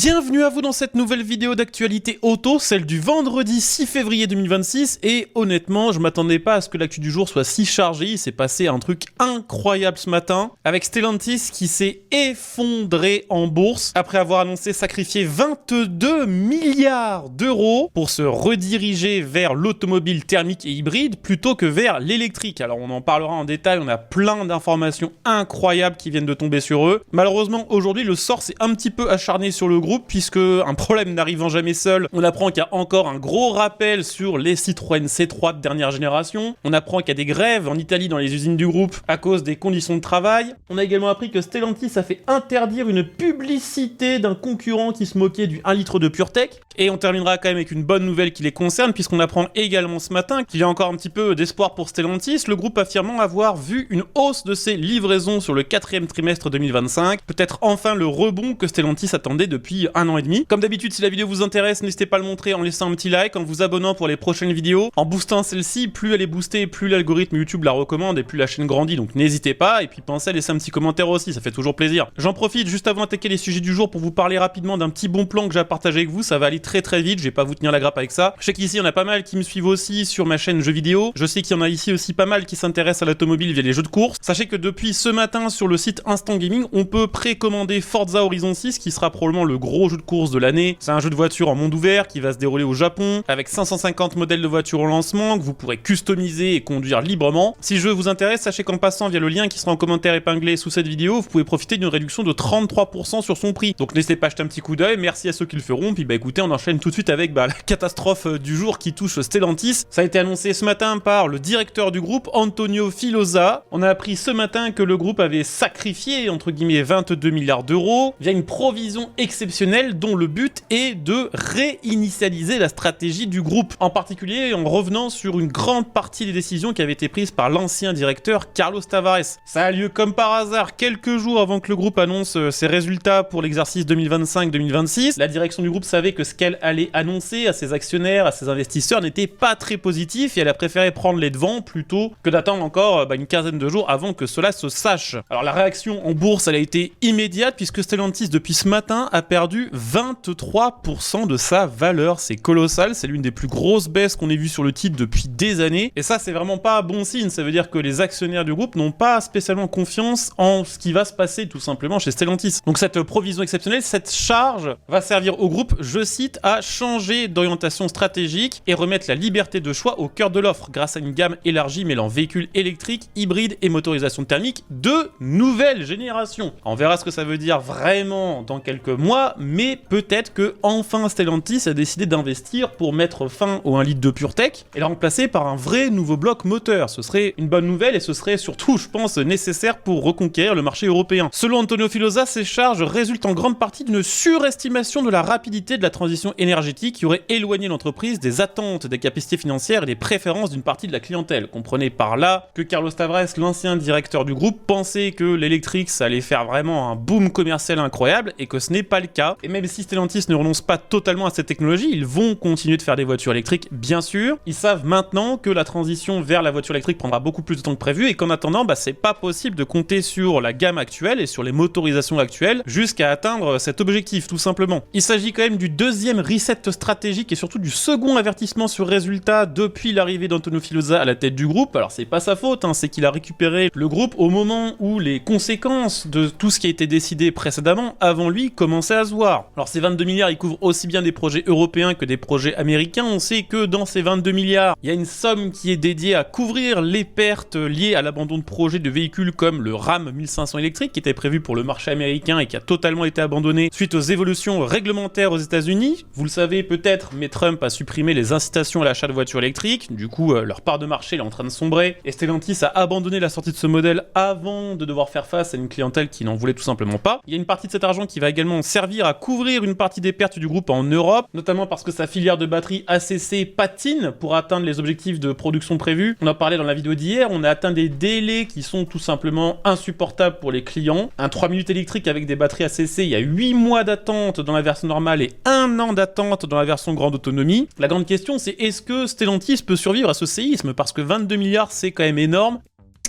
Bienvenue à vous dans cette nouvelle vidéo d'actualité auto, celle du vendredi 6 février 2026, et honnêtement, je m'attendais pas à ce que l'actu du jour soit si chargée. Il s'est passé un truc incroyable ce matin, avec Stellantis qui s'est effondré en bourse, après avoir annoncé sacrifier 22 milliards d'euros pour se rediriger vers l'automobile thermique et hybride, plutôt que vers l'électrique. Alors on en parlera en détail, on a plein d'informations incroyables qui viennent de tomber sur eux. Malheureusement, aujourd'hui, le sort s'est un petit peu acharné sur le groupe, puisque un problème n'arrivant jamais seul, on apprend qu'il y a encore un gros rappel sur les Citroën C3 de dernière génération, on apprend qu'il y a des grèves en Italie dans les usines du groupe à cause des conditions de travail, on a également appris que Stellantis a fait interdire une publicité d'un concurrent qui se moquait du 1 litre de PureTech, et on terminera quand même avec une bonne nouvelle qui les concerne, puisqu'on apprend également ce matin qu'il y a encore un petit peu d'espoir pour Stellantis, le groupe affirmant avoir vu une hausse de ses livraisons sur le 4e trimestre 2025, peut-être enfin le rebond que Stellantis attendait depuis 1 an et demi. Comme d'habitude, si la vidéo vous intéresse, n'hésitez pas à le montrer en laissant un petit like, en vous abonnant pour les prochaines vidéos, en boostant celle-ci. Plus elle est boostée, plus l'algorithme YouTube la recommande et plus la chaîne grandit, donc n'hésitez pas, et puis pensez à laisser un petit commentaire aussi, ça fait toujours plaisir. J'en profite juste avant d'attaquer les sujets du jour pour vous parler rapidement d'un petit bon plan que j'ai à partager avec vous. Ça va aller très vite, je vais pas vous tenir la grappe avec ça. Je sais qu'ici on a pas mal qui me suivent aussi sur ma chaîne jeux vidéo, je sais qu'il y en a ici aussi pas mal qui s'intéressent à l'automobile via les jeux de course. Sachez que depuis ce matin sur le site Instant Gaming, on peut précommander Forza Horizon 6 qui sera probablement le gros jeu de course de l'année. C'est un jeu de voiture en monde ouvert qui va se dérouler au Japon, avec 550 modèles de voitures au lancement que vous pourrez customiser et conduire librement. Si le jeu vous intéresse, sachez qu'en passant via le lien qui sera en commentaire épinglé sous cette vidéo, vous pouvez profiter d'une réduction de 33% sur son prix. Donc n'hésitez pas à jeter un petit coup d'œil, merci à ceux qui le feront, puis écoutez, on enchaîne tout de suite avec la catastrophe du jour qui touche Stellantis. Ça a été annoncé ce matin par le directeur du groupe, Antonio Filosa. On a appris ce matin que le groupe avait sacrifié, entre guillemets, 22 milliards d'euros via une provision exceptionnelle dont le but est de réinitialiser la stratégie du groupe, en particulier en revenant sur une grande partie des décisions qui avaient été prises par l'ancien directeur Carlos Tavares. Ça a lieu comme par hasard quelques jours avant que le groupe annonce ses résultats pour l'exercice 2025-2026. La direction du groupe savait que ce qu'elle allait annoncer à ses actionnaires, à ses investisseurs n'était pas très positif et elle a préféré prendre les devants plutôt que d'attendre encore une quinzaine de jours avant que cela se sache. Alors la réaction en bourse, elle a été immédiate puisque Stellantis depuis ce matin a perdu 23% de sa valeur. C'est colossal, c'est l'une des plus grosses baisses qu'on ait vues sur le titre depuis des années. Et ça, c'est vraiment pas bon signe. Ça veut dire que les actionnaires du groupe n'ont pas spécialement confiance en ce qui va se passer tout simplement chez Stellantis. Donc cette provision exceptionnelle, cette charge va servir au groupe, je cite, à changer d'orientation stratégique et remettre la liberté de choix au cœur de l'offre grâce à une gamme élargie mêlant véhicules électriques, hybrides et motorisation thermique de nouvelle génération. On verra ce que ça veut dire vraiment dans quelques mois, mais peut-être que enfin Stellantis a décidé d'investir pour mettre fin au 1 litre de PureTech et la remplacer par un vrai nouveau bloc moteur. Ce serait une bonne nouvelle et ce serait surtout, je pense, nécessaire pour reconquérir le marché européen. Selon Antonio Filosa, ces charges résultent en grande partie d'une surestimation de la rapidité de la transition énergétique qui aurait éloigné l'entreprise des attentes, des capacités financières et des préférences d'une partie de la clientèle. Comprenez par là que Carlos Tavares, l'ancien directeur du groupe, pensait que l'électrique ça allait faire vraiment un boom commercial incroyable et que ce n'est pas le cas. Et même si Stellantis ne renonce pas totalement à cette technologie, ils vont continuer de faire des voitures électriques, bien sûr. Ils savent maintenant que la transition vers la voiture électrique prendra beaucoup plus de temps que prévu et qu'en attendant, c'est pas possible de compter sur la gamme actuelle et sur les motorisations actuelles jusqu'à atteindre cet objectif, tout simplement. Il s'agit quand même du deuxième reset stratégique et surtout du second avertissement sur résultat depuis l'arrivée d'Antonio Filosa à la tête du groupe. Alors c'est pas sa faute, c'est qu'il a récupéré le groupe au moment où les conséquences de tout ce qui a été décidé précédemment avant lui commençaient à se voir. Alors ces 22 milliards, ils couvrent aussi bien des projets européens que des projets américains. On sait que dans ces 22 milliards, il y a une somme qui est dédiée à couvrir les pertes liées à l'abandon de projets de véhicules comme le Ram 1500 électrique qui était prévu pour le marché américain et qui a totalement été abandonné suite aux évolutions réglementaires aux États-Unis. Vous le savez peut-être, mais Trump a supprimé les incitations à l'achat de voitures électriques. Du coup, leur part de marché est en train de sombrer et Stellantis a abandonné la sortie de ce modèle avant de devoir faire face à une clientèle qui n'en voulait tout simplement pas. Il y a une partie de cet argent qui va également servir à couvrir une partie des pertes du groupe en Europe, notamment parce que sa filière de batterie ACC patine pour atteindre les objectifs de production prévus. On en parlait dans la vidéo d'hier, on a atteint des délais qui sont tout simplement insupportables pour les clients. Un 3 minutes électrique avec des batteries ACC, il y a 8 mois d'attente dans la version normale et 1 an d'attente dans la version grande autonomie. La grande question, c'est est-ce que Stellantis peut survivre à ce séisme? Parce que 22 milliards, c'est quand même énorme.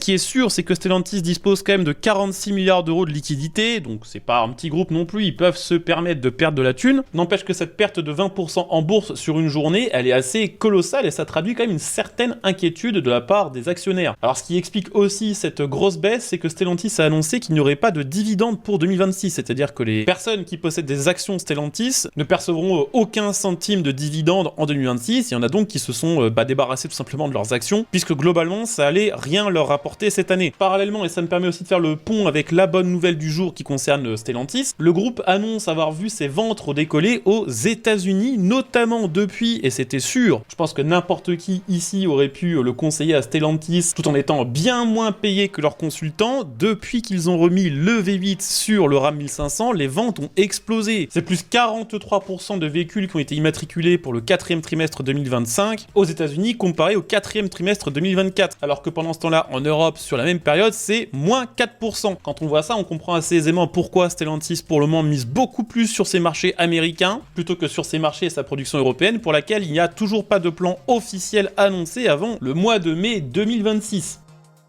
qui est sûr, c'est que Stellantis dispose quand même de 46 milliards d'euros de liquidités, donc c'est pas un petit groupe non plus, ils peuvent se permettre de perdre de la thune. N'empêche que cette perte de 20% en bourse sur une journée, elle est assez colossale et ça traduit quand même une certaine inquiétude de la part des actionnaires. Alors ce qui explique aussi cette grosse baisse, c'est que Stellantis a annoncé qu'il n'y aurait pas de dividendes pour 2026, c'est-à-dire que les personnes qui possèdent des actions Stellantis ne percevront aucun centime de dividendes en 2026. Il y en a donc qui se sont débarrassés tout simplement de leurs actions, puisque globalement ça allait rien leur rapporter cette année. Parallèlement, et ça me permet aussi de faire le pont avec la bonne nouvelle du jour qui concerne Stellantis, le groupe annonce avoir vu ses ventes redécoller aux États-Unis, notamment depuis, et c'était sûr, je pense que n'importe qui ici aurait pu le conseiller à Stellantis, tout en étant bien moins payé que leurs consultants, depuis qu'ils ont remis le V8 sur le Ram 1500, les ventes ont explosé. C'est plus 43% de véhicules qui ont été immatriculés pour le 4e trimestre 2025 aux États-Unis comparé au 4e trimestre 2024, alors que pendant ce temps-là, en Europe, sur la même période, c'est moins 4%. Quand on voit ça, on comprend assez aisément pourquoi Stellantis, pour le moment, mise beaucoup plus sur ses marchés américains, plutôt que sur ses marchés et sa production européenne, pour laquelle il n'y a toujours pas de plan officiel annoncé avant le mois de mai 2026.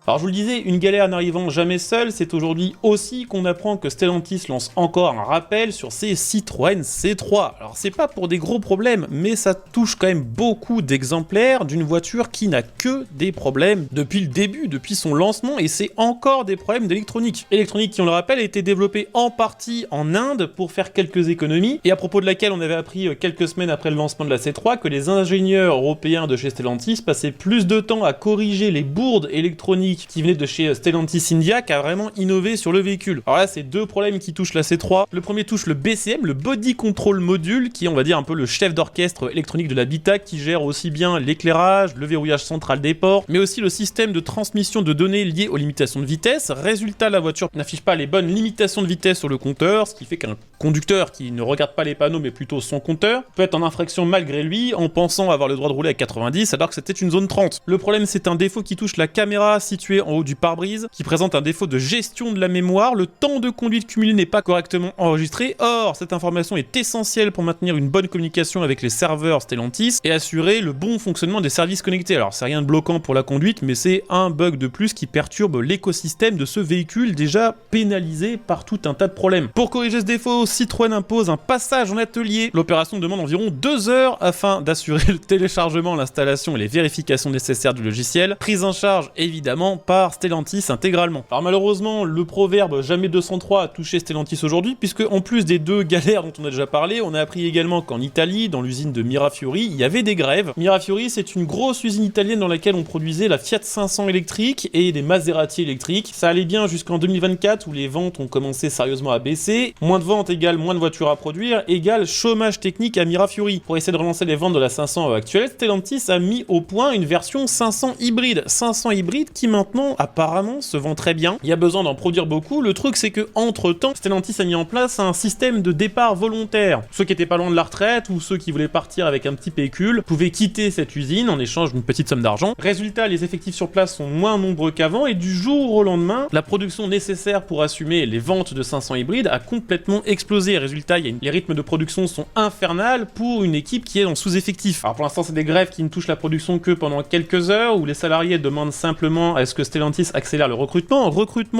Alors je vous le disais, une galère n'arrivant jamais seule, c'est aujourd'hui aussi qu'on apprend que Stellantis lance encore un rappel sur ses Citroën C3. Alors c'est pas pour des gros problèmes, mais ça touche quand même beaucoup d'exemplaires d'une voiture qui n'a que des problèmes depuis le début, depuis son lancement, et c'est encore des problèmes d'électronique. Électronique qui, on le rappelle, a été développée en partie en Inde pour faire quelques économies, et à propos de laquelle on avait appris quelques semaines après le lancement de la C3 que les ingénieurs européens de chez Stellantis passaient plus de temps à corriger les bourdes électroniques qui venait de chez Stellantis India qui a vraiment innové sur le véhicule. Alors là, c'est deux problèmes qui touchent la C3. Le premier touche le BCM, le Body Control Module, qui est, on va dire, un peu le chef d'orchestre électronique de l'habitat, qui gère aussi bien l'éclairage, le verrouillage central des ports, mais aussi le système de transmission de données liées aux limitations de vitesse. Résultat, la voiture n'affiche pas les bonnes limitations de vitesse sur le compteur, ce qui fait qu'un conducteur qui ne regarde pas les panneaux mais plutôt son compteur peut être en infraction malgré lui en pensant avoir le droit de rouler à 90 alors que c'était une zone 30. Le problème, c'est un défaut qui touche la caméra située en haut du pare-brise, qui présente un défaut de gestion de la mémoire. Le temps de conduite cumulé n'est pas correctement enregistré. Or, cette information est essentielle pour maintenir une bonne communication avec les serveurs Stellantis et assurer le bon fonctionnement des services connectés. Alors, c'est rien de bloquant pour la conduite, mais c'est un bug de plus qui perturbe l'écosystème de ce véhicule déjà pénalisé par tout un tas de problèmes. Pour corriger ce défaut, Citroën impose un passage en atelier. L'opération demande environ 2 heures afin d'assurer le téléchargement, l'installation et les vérifications nécessaires du logiciel, prise en charge évidemment par Stellantis intégralement. Alors malheureusement, le proverbe jamais 203 a touché Stellantis aujourd'hui, puisque en plus des deux galères dont on a déjà parlé, on a appris également qu'en Italie, dans l'usine de Mirafiori, il y avait des grèves. Mirafiori, c'est une grosse usine italienne dans laquelle on produisait la Fiat 500 électrique et des Maserati électriques. Ça allait bien jusqu'en 2024 où les ventes ont commencé sérieusement à baisser. Moins de ventes égale moins de voitures à produire égale chômage technique à Mirafiori. Pour essayer de relancer les ventes de la 500 actuelle, Stellantis a mis au point une version 500 hybride. 500 hybride qui maintenant apparemment se vend très bien. Il y a besoin d'en produire beaucoup. Le truc, c'est que entre temps, Stellantis a mis en place un système de départ volontaire. Ceux qui étaient pas loin de la retraite ou ceux qui voulaient partir avec un petit pécule pouvaient quitter cette usine en échange d'une petite somme d'argent. Résultat, les effectifs sur place sont moins nombreux qu'avant et du jour au lendemain, la production nécessaire pour assumer les ventes de 500 hybrides a complètement explosé. Résultat, les rythmes de production sont infernales pour une équipe qui est en sous-effectif. Alors pour l'instant, c'est des grèves qui ne touchent la production que pendant quelques heures où les salariés demandent simplement à ce que Stellantis accélère le recrutement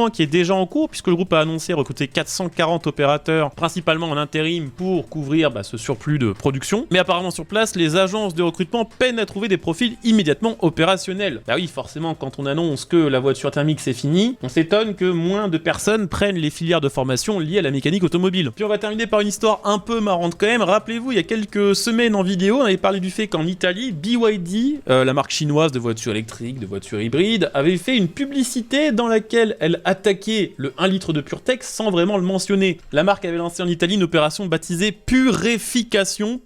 qui est déjà en cours puisque le groupe a annoncé recruter 440 opérateurs, principalement en intérim pour couvrir ce surplus de production. Mais apparemment sur place, les agences de recrutement peinent à trouver des profils immédiatement opérationnels. Bah oui, forcément, quand on annonce que la voiture thermique c'est fini, on s'étonne que moins de personnes prennent les filières de formation liées à la mécanique automobile. Puis on va terminer par une histoire un peu marrante quand même. Rappelez-vous, il y a quelques semaines en vidéo, on avait parlé du fait qu'en Italie, BYD, la marque chinoise de voitures électriques, de voitures hybrides, avait fait une publicité dans laquelle elle attaquait le 1 litre de PureTech sans vraiment le mentionner. La marque avait lancé en Italie une opération baptisée Purification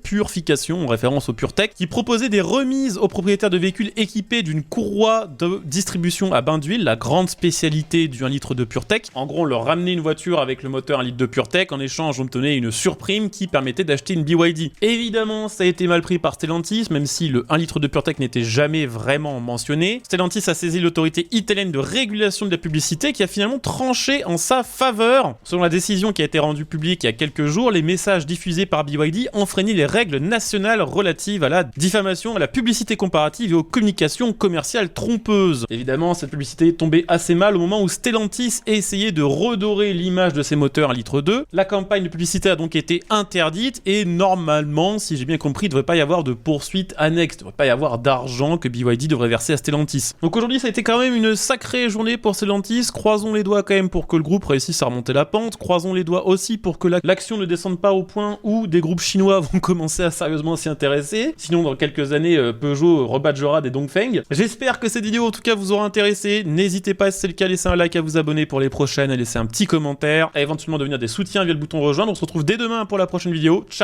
en référence au PureTech, qui proposait des remises aux propriétaires de véhicules équipés d'une courroie de distribution à bain d'huile, la grande spécialité du 1 litre de PureTech. En gros, on leur ramenait une voiture avec le moteur 1 litre de PureTech, en échange on obtenait une surprime qui permettait d'acheter une BYD. Évidemment, ça a été mal pris par Stellantis, même si le 1 litre de PureTech n'était jamais vraiment mentionné. Stellantis a saisi l'autorité l'autorité italienne de régulation de la publicité qui a finalement tranché en sa faveur. Selon la décision qui a été rendue publique il y a quelques jours, les messages diffusés par BYD enfreignaient les règles nationales relatives à la diffamation, à la publicité comparative et aux communications commerciales trompeuses. Évidemment, cette publicité est tombée assez mal au moment où Stellantis essayait de redorer l'image de ses moteurs 1,2 litre. La campagne de publicité a donc été interdite et normalement, si j'ai bien compris, il ne devrait pas y avoir de poursuite annexe, il ne devrait pas y avoir d'argent que BYD devrait verser à Stellantis. Donc aujourd'hui, ça a été quand même une sacrée journée pour Stellantis. Croisons les doigts quand même pour que le groupe réussisse à remonter la pente. Croisons les doigts aussi pour que l'action ne descende pas au point où des groupes chinois vont commencer à sérieusement s'y intéresser. Sinon, dans quelques années, Peugeot rebadgera des Dongfeng. J'espère que cette vidéo, en tout cas, vous aura intéressé. N'hésitez pas, si c'est le cas, à laisser un like, à vous abonner pour les prochaines, à laisser un petit commentaire, à éventuellement devenir des soutiens via le bouton rejoindre. On se retrouve dès demain pour la prochaine vidéo. Ciao!